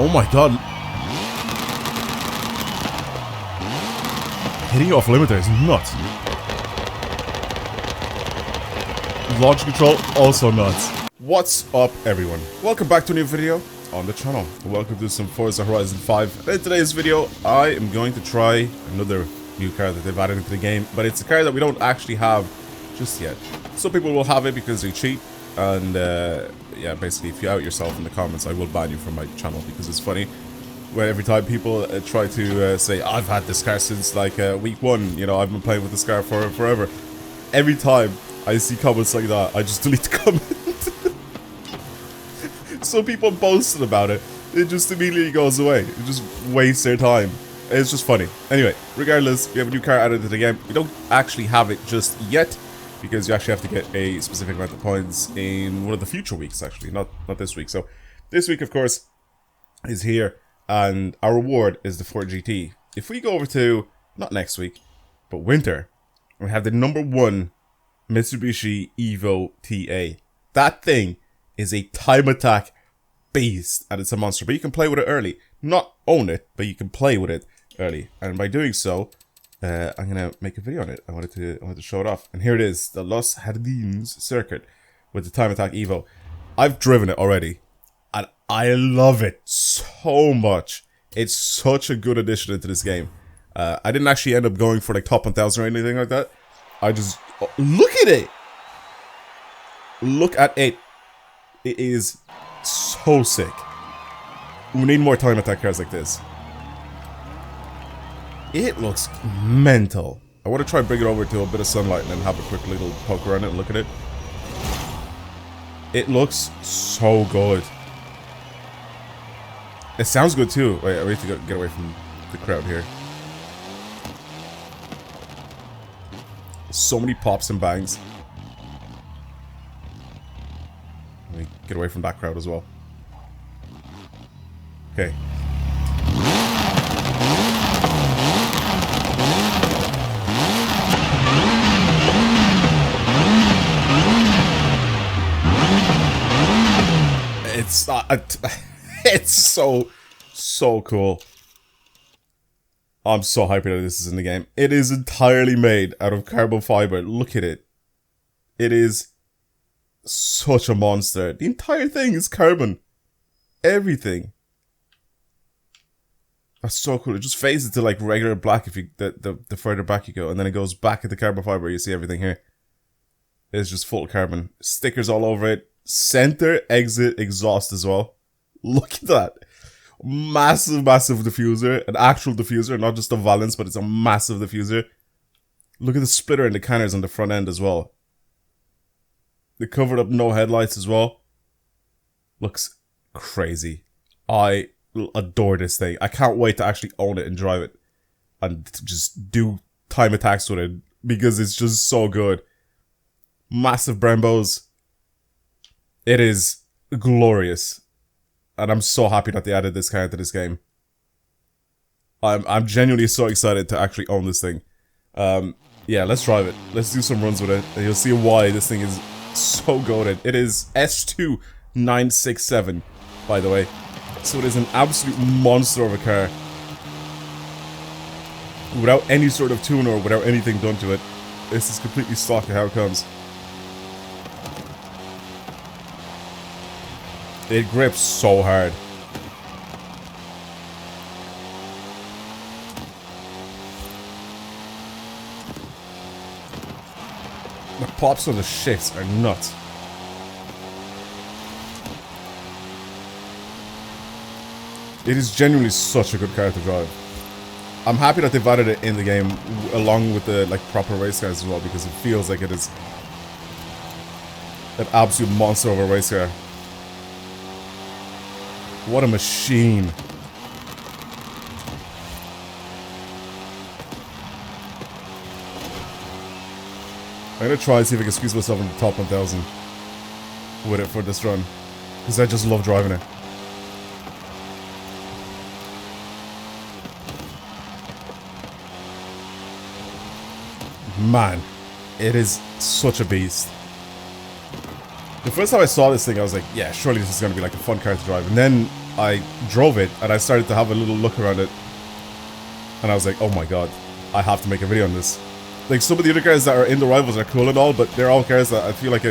Oh my god. Hitting off limiter is nuts. Launch control, also nuts. What's up, everyone? Welcome back to a new video on the channel. Welcome to some Forza Horizon 5. In today's video, I am going to try another new car that they've added into the game, but it's a car that we don't actually have just yet. Some people will have it because they cheat, and yeah, basically, if you out yourself in the comments, I will ban you from my channel because it's funny. Where every time people try to say, I've had this car since like week 1, you know, I've been playing with this car for forever. Every time I see comments like that, I just delete the comment. So people posted about it, it just immediately goes away. It just wastes their time. It's just funny. Anyway, regardless, we have a new car added to the game. We don't actually have it just yet, because you actually have to get a specific amount of points in one of the future weeks, actually, not this week. So this week, of course, is here, and our reward is the Ford GT. If we go over to, not next week, but winter, we have the #1 Mitsubishi Evo TA. That thing is a time attack beast, and it's a monster, but you can play with it early. Not own it, but you can play with it early, and by doing so, I'm gonna make a video on it. I wanted to show it off, and here it is, the Los Jardines circuit with the time attack Evo. I've driven it already, and I love it so much. It's such a good addition into this game. I didn't actually end up going for like top 1000 or anything like that. I just look at it. Look at it. It is so sick. We need more time attack cars like this. It looks mental. I want to try and bring it over to a bit of sunlight and then have a quick little poke around it and look at it. It looks so good. It sounds good too. Wait, I need to get away from the crowd here. So many pops and bangs. Let me get away from that crowd as well. Okay. It's not, it's so cool. I'm so happy that this is in the game. It is entirely made out of carbon fiber. Look at it. It is such a monster. The entire thing is carbon. Everything. That's so cool. It just fades into like regular black if you the further back you go, and then it goes back into carbon fiber. You see everything here. It's just full carbon. Stickers all over it. Center exit exhaust as well. Look at that. Massive diffuser. An actual diffuser, not just a valence, but it's a massive diffuser. Look at the splitter and the canners on the front end as well. They covered up no headlights as well. Looks crazy. I adore this thing. I can't wait to actually own it and drive it. And just do time attacks with it. Because it's just so good. Massive Brembos. It is glorious. And I'm so happy that they added this car into this game. I'm genuinely so excited to actually own this thing. Yeah, let's drive it. Let's do some runs with it. And you'll see why this thing is so goated. It is S2967, by the way. So it is an absolute monster of a car. Without any sort of tune or without anything done to it. This is completely stock of how it comes. It grips so hard. The pops on the shifts are nuts. It is genuinely such a good car to drive. I'm happy that they've added it in the game along with the like proper race cars as well, because it feels like it is an absolute monster of a race car. What a machine. I'm gonna try and see if I can squeeze myself in the top 1000 with it for this run, because I just love driving it. Man, it is such a beast. The first time I saw this thing, I was like, yeah, surely this is going to be like a fun car to drive. And then I drove it and I started to have a little look around it. And I was like, oh my god, I have to make a video on this. Like, some of the other cars that are in the Rivals are cool and all, but they're all cars that I feel like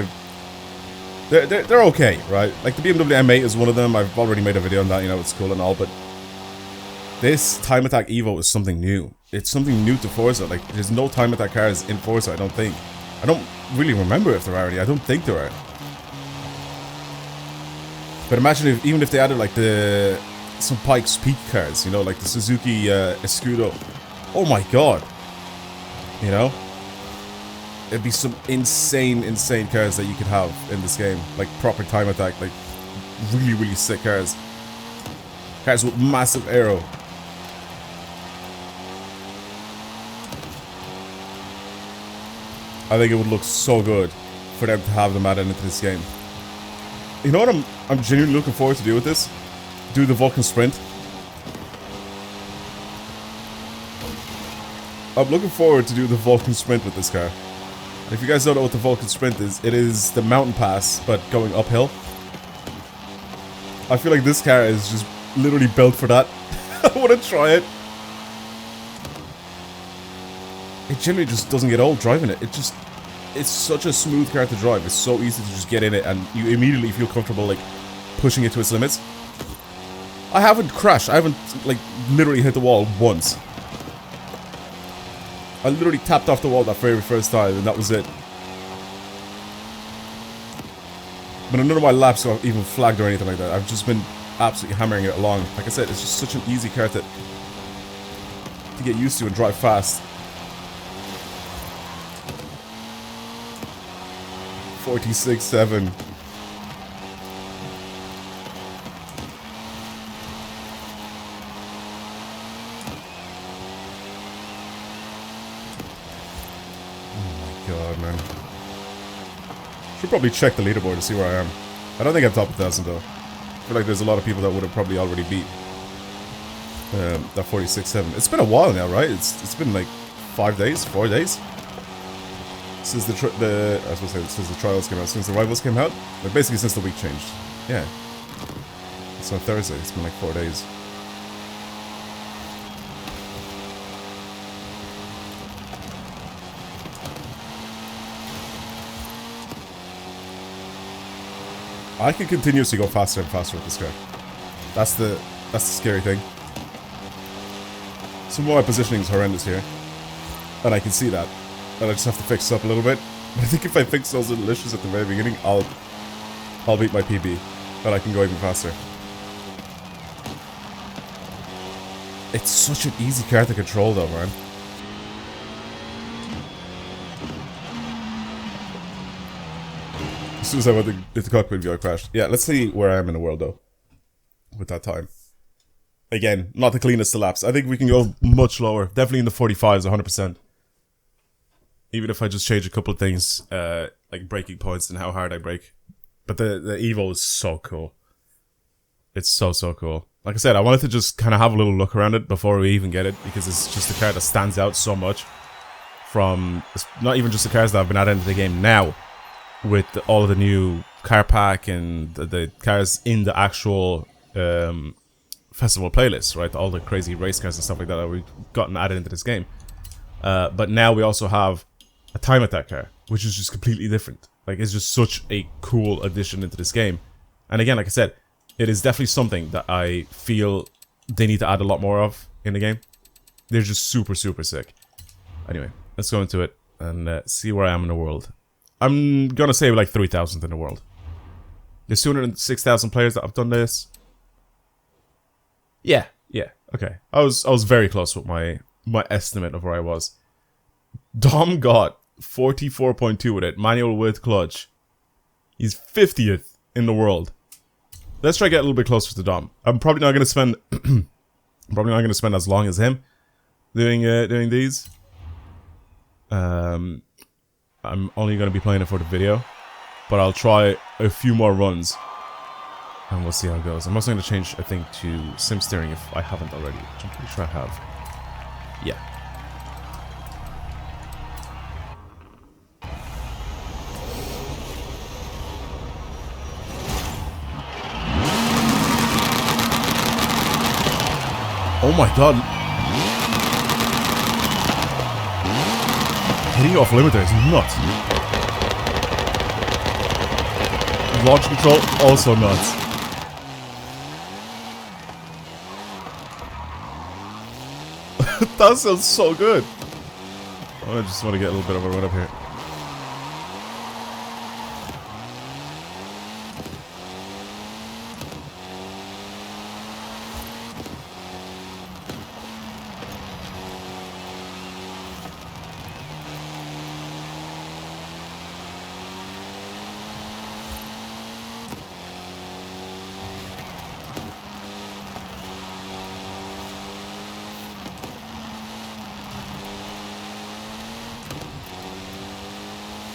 they're okay, right? Like, the BMW M8 is one of them. I've already made a video on that, you know, it's cool and all, but this Time Attack Evo is something new. It's something new to Forza. Like, there's no Time Attack cars in Forza, I don't think. I don't really remember if there are any. I don't think there are. But imagine if, even if they added, like, some Pikes Peak cars, you know, like the Suzuki Escudo. Oh my god. You know? It'd be some insane cars that you could have in this game. Like, proper Time Attack, like, really, really sick cars. Cars with massive aero. I think it would look so good for them to have them added into this game. You know what I'm genuinely looking forward to do with this? Do the Vulcan Sprint. I'm looking forward to do the Vulcan Sprint with this car. And if you guys don't know what the Vulcan Sprint is, it is the mountain pass, but going uphill. I feel like this car is just literally built for that. I want to try it. It generally just doesn't get old driving it. It's such a smooth car to drive. It's so easy to just get in it and you immediately feel comfortable, like, pushing it to its limits. I haven't crashed. I haven't, like, literally hit the wall once. I literally tapped off the wall that very first time and that was it. But none of my laps are even flagged or anything like that. I've just been absolutely hammering it along. Like I said, it's just such an easy car to get used to and drive fast. 46.7. God, man. Should probably check the leaderboard to see where I am. I don't think I'm top 1,000 though. I feel like there's a lot of people that would have probably already beat that 46.7. It's been a while now, right? It's been like 5 days, 4 days since the I was supposed to say since the trials came out, since the Rivals came out. But basically since the week changed. Yeah. It's on Thursday. It's been like 4 days. I can continuously go faster and faster with this car. That's the scary thing. Some of my positioning is horrendous here, and I can see that. And I just have to fix up a little bit. But I think if I fix those little issues at the very beginning, I'll beat my PB, and I can go even faster. It's such an easy car to control, though, man. As soon as I went into the cockpit view, I crashed. Yeah, let's see where I am in the world, though. With that time. Again, not the cleanest of laps. I think we can go much lower. Definitely in the 45s, 100%. Even if I just change a couple of things, like braking points and how hard I brake. But the Evo is so cool. It's so cool. Like I said, I wanted to just kind of have a little look around it before we even get it, because it's just a car that stands out so much from... It's not even just the cars that have been added into the game now, with all of the new car pack and the cars in the actual festival playlist, right? All the crazy race cars and stuff like that we've gotten added into this game. But now we also have a Time Attack car, which is just completely different. Like, it's just such a cool addition into this game. And again, like I said, it is definitely something that I feel they need to add a lot more of in the game. They're just super sick. Anyway, let's go into it and see where I am in the world. I'm gonna say like 3,000 in the world. There's 206,000 players that have done this. Yeah, okay. I was very close with my estimate of where I was. Dom got 44.2 with it, manual with clutch. He's 50th in the world. Let's try to get a little bit closer to Dom. I'm probably not gonna spend as long as him doing these. I'm only going to be playing it for the video, but I'll try a few more runs, and we'll see how it goes. I'm also going to change, I think, to sim steering if I haven't already, which I'm pretty sure I have. Yeah. Oh my god. Hitting off limiter is nuts. Launch control, also nuts. That sounds so good. I just want to get a little bit of a run up here.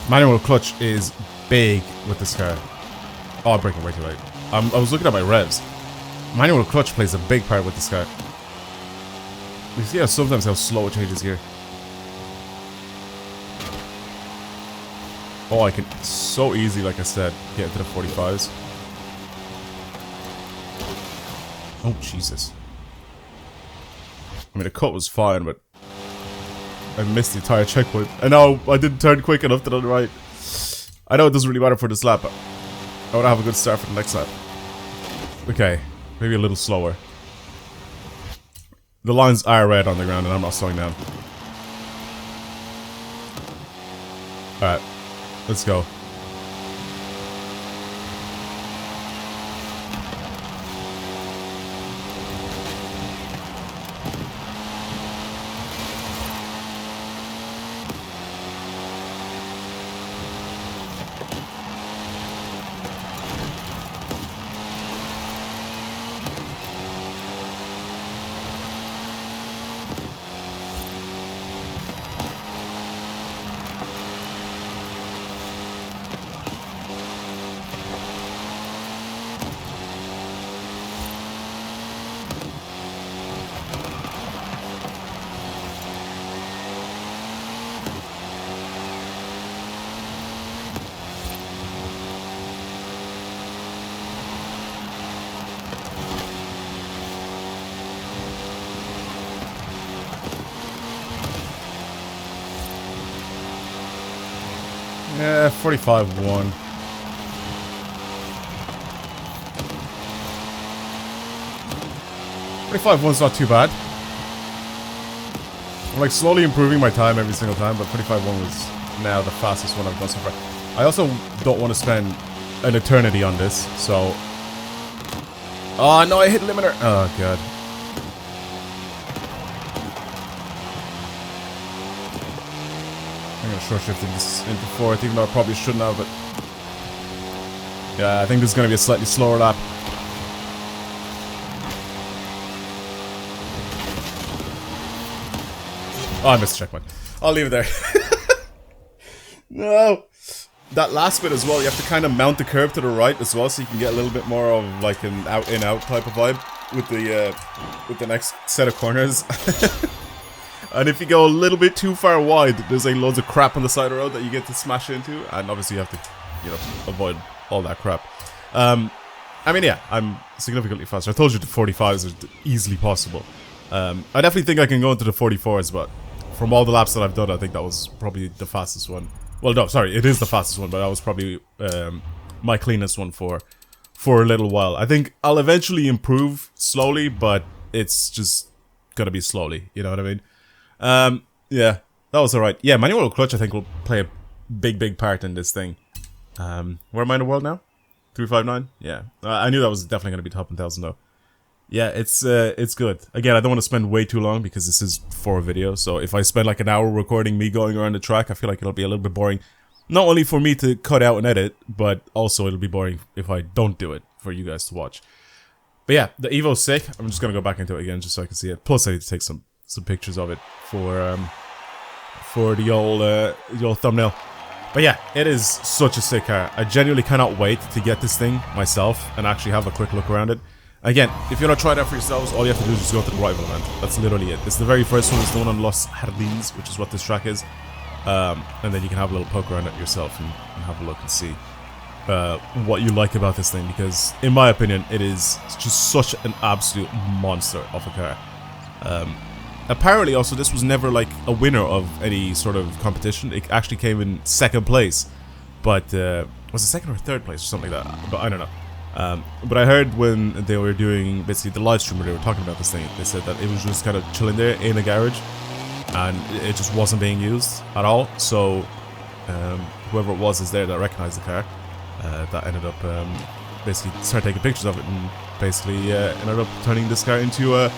Manual clutch is big with this car. Oh, I'm braking way too late. I was looking at my revs. Manual clutch plays a big part with this car. You see how sometimes how slow it changes here. Oh, I can so easy, like I said, get into the 45s. Oh, Jesus. I mean, the cut was fine, but I missed the entire checkpoint. And now I didn't turn quick enough to the right. I know it doesn't really matter for this lap, but I want to have a good start for the next lap. Okay, maybe a little slower. The lines are red on the ground and I'm not slowing down. Alright, let's go. Yeah, 45-1. .45-1's not too bad. I'm like slowly improving my time every single time, but 45-1 was now the fastest one I've done so far. I also don't want to spend an eternity on this, so... Oh no, I hit limiter! Oh god. I'm gonna short shift into fourth, even though I probably shouldn't have, but... Yeah, I think this is gonna be a slightly slower lap. Oh, I missed the checkpoint. I'll leave it there. No! That last bit as well, you have to kind of mount the curve to the right as well, so you can get a little bit more of like an out-in-out type of vibe with the next set of corners. And if you go a little bit too far wide, there's like loads of crap on the side of the road that you get to smash into, and obviously you have to, you know, avoid all that crap. I mean, yeah, I'm significantly faster. I told you the 45s are easily possible. I definitely think I can go into the 44s, but from all the laps that I've done, I think that was probably the fastest one. Well, no, sorry, it is the fastest one, but that was probably my cleanest one for a little while. I think I'll eventually improve slowly, but it's just gonna be slowly, you know what I mean? Yeah, that was alright. Yeah, manual clutch I think will play a big part in this thing. Where am I in the world now? 359? Yeah. I knew that was definitely gonna be top 1,000 though. Yeah, it's good. Again, I don't want to spend way too long because this is for a video, so if I spend like an hour recording me going around the track, I feel like it'll be a little bit boring. Not only for me to cut out and edit, but also it'll be boring if I don't do it for you guys to watch. But yeah, the Evo's sick. I'm just gonna go back into it again just so I can see it. Plus I need to take some pictures of it for the old thumbnail. But yeah, it is such a sick car. I genuinely cannot wait to get this thing myself and actually have a quick look around it. Again, if you want to try it out for yourselves, all you have to do is just go to the rival event. That's literally it. It's the very first one. It's the one on Los Jardins, which is what this track is. And then you can have a little poke around it yourself and have a look and see what you like about this thing. Because, in my opinion, it is just such an absolute monster of a car. Apparently, also, this was never like a winner of any sort of competition. It actually came in second place, but was it second or third place or something like that? But I don't know. But I heard when they were doing basically the live stream where they were talking about this thing, they said that it was just kind of chilling there in a garage, and it just wasn't being used at all. So whoever it was is there that recognized the car, that ended up basically started taking pictures of it, and basically ended up turning this car into a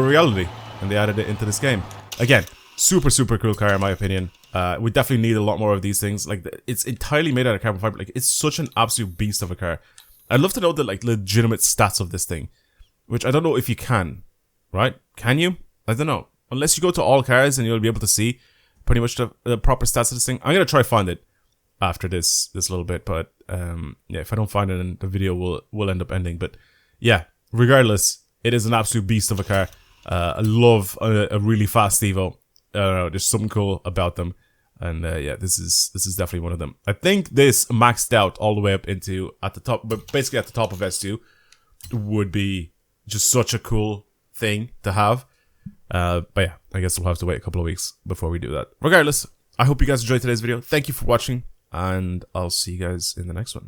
reality. And they added it into this game. Again, super cool car in my opinion. We definitely need a lot more of these things. Like, it's entirely made out of carbon fiber. Like, it's such an absolute beast of a car. I'd love to know the like legitimate stats of this thing, which I don't know if you can. Right? Can you? I don't know. Unless you go to all cars and you'll be able to see pretty much the proper stats of this thing. I'm gonna try find it after this little bit, but yeah, if I don't find it, then the video will end up ending. But yeah, regardless, it is an absolute beast of a car. I love a really fast Evo. I don't know, there's something cool about them, and yeah, this is definitely one of them. I think this maxed out all the way up into at the top, but basically at the top of S2 would be just such a cool thing to have. But yeah, I guess we'll have to wait a couple of weeks before we do that. Regardless, I hope you guys enjoyed today's video. Thank you for watching, and I'll see you guys in the next one.